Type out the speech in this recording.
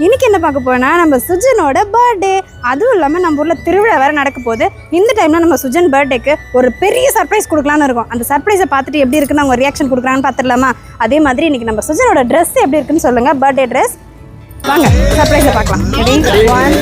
இன்னைக்கு என்ன பார்க்க போனா நம்ம சுஜனோட பர்த்டே. அதுவும் இல்லாமல் நம்ம ஊரில் திருவிழா வேறு நடக்க போகுது. இந்த டைமில் நம்ம சுஜன் பர்த்டேக்கு ஒரு பெரிய சர்ப்ரைஸ் கொடுக்கலான்னு இருக்கோம். அந்த சர்ப்ரைஸை பார்த்துட்டு எப்படி இருக்குன்னு அவங்க ரியாக்ஷன் கொடுக்குறாங்கன்னு பார்த்துடலாமா? அதே மாதிரி இன்னைக்கு நம்ம சுஜனோட ட்ரெஸ் எப்படி இருக்குன்னு சொல்லுங்க. Birthday dress. வாங்க சர்ப்ரைஸை பார்க்கலாம். ரெடி 1